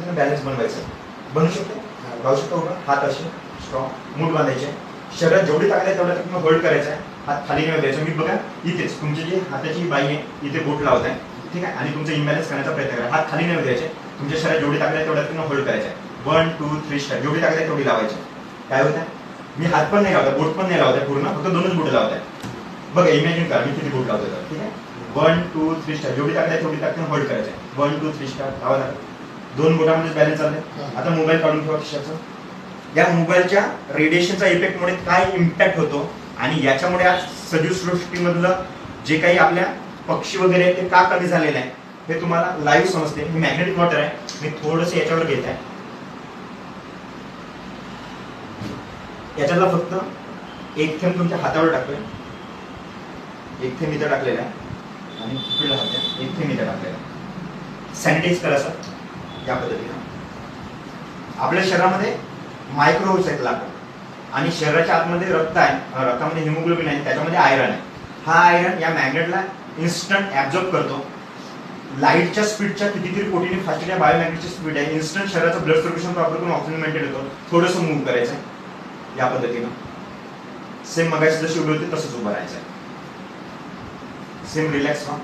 पद्धतीने बॅलन्स बनवायचं. बनवू शकतो, राहू शकतो उभं. हात असे स्ट्रॉंग मूठ बांधायचे. शरीरात जेवढी ताकद आहे तेवढ्या ताकदीने होल्ड करायचं आहे. हात खाली नाही द्यायचा. मी बघा इथेच तुमची जी हाताची बाई आहे इथे बोट लावत आहे, ठीक आहे, आणि तुमचं इम्बॅलन्स करण्याचा प्रयत्न करा. हात खाली नाही द्यायचे. तुमच्या शरीरात जेवढी ताकद आहे तेवढ्या ताकदीने होल्ड करायचं आहे. 1 2 3 स्टार्ट. जेवढी ताकद आहे तेवढी लावायची. काय होत आहे, मी हात पण नाही लावत, बोट पण नाही लावत आहे पूर्ण, फक्त दोनच बोट लावत आहे. बघा इमॅजिन करा मी किती बोट लावतोय, ठीक आहे. 1 2 3 स्टार्ट. जेवढी ताकद आहे तेवढी ताकदीने होल्ड करायचं आहे. 1 2 3 स्टार्ट. लावा लागेल. दोन बोटामध्ये बॅलन्स चालले. आता मोबाईल काढून ठेवा खिशाचा. या मोबाईलच्या रेडिएशनचा इफेक्टमुळे काय इम्पॅक्ट होतो आणि याच्यामुळे आज सजीव सृष्टीमधलं जे काही आपल्या पक्षी वगैरे आहे ते का कमी झालेलं आहे हे तुम्हाला लाईव्ह समजते. हे मॅग्नेटिक वॉटर आहे. मी थोडंसं याच्यावर घेत आहे. याच्यातला फक्त एक थेंब तुमच्या हातावर टाकतोय. एक थेंब इथं टाकलेला आहे आणि इकडला हात आहे, एक थेंब इथं टाकलेला आहे. सॅनिटाईज करा सर या पद्धतीनं. आपल्या शरीरामध्ये मायक्रोव्हेव्ज आहेत लाखो आणि शरीराच्या आतमध्ये रक्त आहे, रक्तामध्ये हिमोग्लोबिन आहे, त्याच्यामध्ये आयरन आहे. हा आयरन या मॅग्नेटला इन्स्टंट ऍब्झॉर्ब करतो. लाईटच्या स्पीडच्या कितीतरी कोटीने फास्ट या बायोमॅग्नेटची स्पीड आहे. इन्स्टंट शरीराचं ब्लड सर्क्युलेशन प्रॉपर करून ऑक्सिजन मेंटेन होतो. थोडंसं मूव्ह करायचं आहे या पद्धतीनं. सेम मगाशी जशी उभी होती तसंच उभं राहायचं आहे. सेम रिलॅक्स व्हा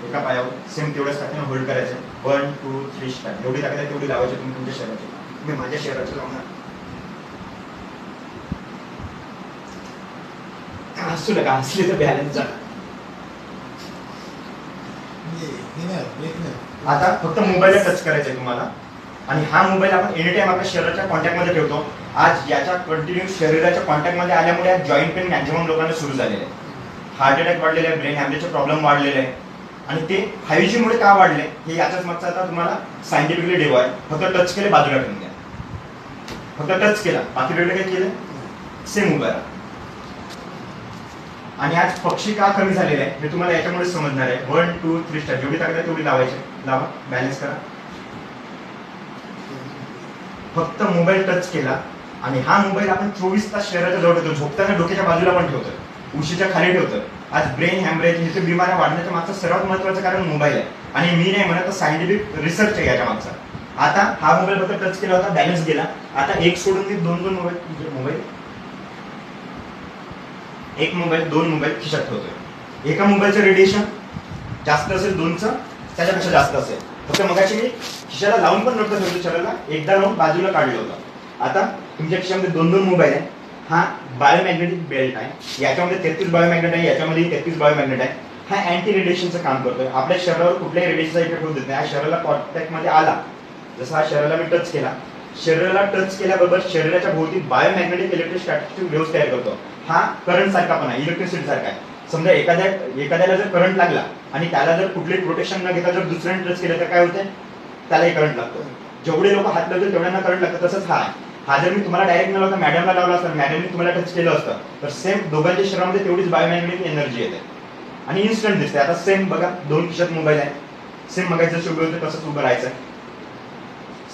एका पायावर. सेम तेवढ्याच ताकदीने होल्ड करायचं आहे. 1 2 3 स्टार्ट. जेवढी ताकद आहे तेवढी लावायची तुम्ही तुमच्या शरीराची. मी माझ्या शरीराची लावणार. हसू नका, हसले तर बॅलन्स जा. आता फक्त मोबाईलला टच करायचंय तुम्हाला आणि हा मोबाईल आपण एनी टाइम आपल्या शरीराच्या कॉन्टॅक्टमध्ये ठेवतो. आज याच्या कंटिन्यू शरीराच्या कॉन्टॅक्टमध्ये आल्यामुळे जॉईंट पेन मॅक्झिमम लोकांना सुरू झालेले आहे. हार्ट अटॅक वाढलेले आहे, ब्रेन हॅमरेजचे प्रॉब्लेम वाढलेले आहे आणि ते 5G मुळे का वाढले हे याच्याच मागचा आता तुम्हाला सायंटिफिकली डेव आहे. फक्त टच केले बाजूला ठेवून द्या. फक्त टच केला, बाकी वेगळं काय केलं सेम उभं राहा. आणि आज पक्षी का कमी झालेले आहे हे तुम्हाला याच्यामुळे समजणार आहे. 1 2 3 स्टार्ट. जेवढी ताकद आहे तेवढी लावायची. लावा, बॅलन्स करा. फक्त मोबाईल टच केला आणि हा मोबाईल आपण 24 तास शरीराच्या जवळ ठेवतो. झोपताना डोक्याच्या बाजूला पण ठेवतो, उशीच्या खाली ठेवतो. आज ब्रेन हॅमरेज हे बिमाऱ्या वाढण्याच्या मागचं सर्वात महत्वाचं कारण मोबाईल आहे आणि मी नाही म्हणत सायंटिफिक रिसर्च आहे याच्या मागचा. आता हा मोबाईल फक्त टच केला होता, बॅलन्स गेला. आता एक सोडून मी दोन मोबाईल एक मोबाईल दोन मोबाईल खिशात ठेवतोय. एका मोबाईलचं रेडिएशन जास्त असेल, दोनचं त्याच्यापेक्षा जास्त असेल. फक्त मगाशी मी खिशाला लावून पण नव्हतं ठेवलं शरीराला, एकदा लावून बाजूला काढलं होतं. आता तुमच्या खिशामध्ये दोन मोबाईल आहे. हा बायोमॅग्नेटिक बेल्ट आहे. याच्यामध्ये 33 बायोमॅग्नेट आहे, याच्यामध्ये 33 बायोमॅग्नेट आहे. हा अँटी रेडिएशनचं काम करतोय. आपल्या शरीरावर कुठल्याही रेडिएशनचा इफेक्ट होत नाही. हा शरीराला कॉन्टॅक्टमध्ये आला, जसं हा शरीराला मी टच केला, शरीराला टच केल्याबरोबर शरीराच्या भोवती बायोमॅग्नेटिक इलेक्ट्रोस्टॅटिक वेव्हज तयार करतो. हा करंट सारखा पण आहे, इलेक्ट्रिसिटी सारखा आहे. समजा एखाद्याला जर करंट लागला आणि त्याला जर कुठलेही प्रोटेक्शन न घेता जर दुसऱ्याने टच केलं तर काय होते, त्यालाही करंट लागतो. जेवढे लोक हात लावतील तेवढ्यांना करंट लागतं. तसंच हा जर मी तुम्हाला डायरेक्ट न लावता मॅडमला लावला असतं, मॅडमने तुम्हाला टच केलं असतं तर सेम दोघांच्या शरीरामध्ये तेवढीच बायोमॅग्नेटिक एनर्जी येते आणि इन्स्टंट दिसते. आता सेम बघा, दोन खिशात मोबाईल आहे. सेम बघायचं जसं उभं होतं तसंच उभं राहायचं.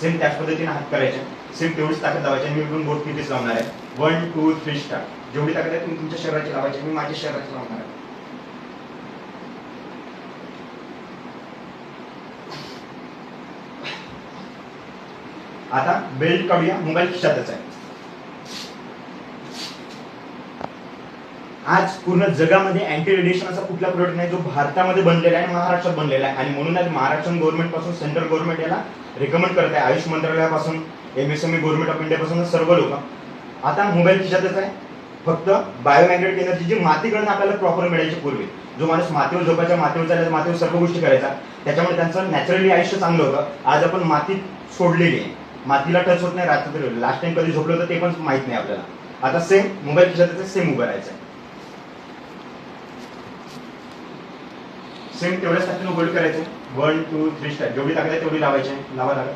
सेम त्याच पद्धतीने हात करायचे. सेम तेवढीच ताकद लावायची. मी इकडून बोट कितीच लावणार आहे. 1 2 3 स्टार्ट. जेवढी ताकद आहे तुम्ही तुमच्या शरीराची लावायची. मी माझ्या शरीराची लावणार आहे. आता बेल्ट काढूया. मोबाईल खिशातच आहे. आज पूर्ण जगामध्ये अँटी रेडिएशन असा कुठला प्रोडक्ट नाही जो भारतामध्ये बनलेला आहे, महाराष्ट्रात बनलेला आहे. आणि म्हणून आज महाराष्ट्र गव्हर्नमेंट पासून सेंट्रल गव्हर्नमेंट याला रिकमेंड करत आहे. आयुष मंत्रालयापासून MSME गव्हर्नमेंट ऑफ इंडिया पासून सर्व लोक. आता मोबाईल खिशातच आहे. फक्त बायोमॅग्नेटिक एनर्जी जी मातीकडून आपल्याला प्रॉपर मिळायची पूर्वी, जो माणूस मातीवर झोपायचा, मातीवर चालायचा, मातीवर सर्व गोष्टी करायचा, त्याच्यामुळे त्यांचं नॅचरली आयुष्य चांगलं होतं. आज आपण माती सोडलेली आहे, मातीला टच होत नाही. रात्री लास्ट टाइम कधी झोपलं होतं ते पण माहित नाही आपल्याला. आता सेम मोबाईल खिशातच सेम उभं राहायचं. सेम तेवढ्याच ताकदीने होल्ड करायचं. 1 2 3 स्टार्ट. जेवढी ताकद आहे तेवढी लावायची. लावा लागेल.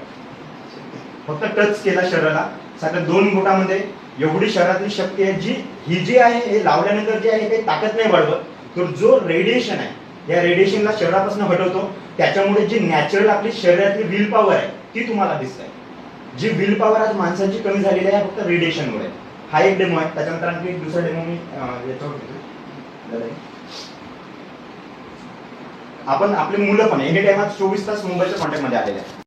फक्त टच केला शरीराला. सध्या दोन बोटामध्ये एवढी शरीरातली शक्ती आहे जी ही जी आहे हे लावल्यानंतर जे आहे काही ताकद नाही वाढवत, तर जो रेडिएशन आहे या रेडिएशनला शरीरापासून हटवतो. त्याच्यामुळे जी नॅचरल आपली शरीरातली विल पॉवर आहे ती तुम्हाला दिसत आहे. जी विल पॉवर आज माणसांची कमी झालेली आहे फक्त रेडिएशनमुळे. हा एक डेमो आहे. त्याच्यानंतर आणखी एक दुसरा डेमो मी याच्यावर घेतो. आपण आपले मुलं पण एनी टाइम 24 तास मोबाईलच्या कॉन्टॅक्टमध्ये आलेले आहे.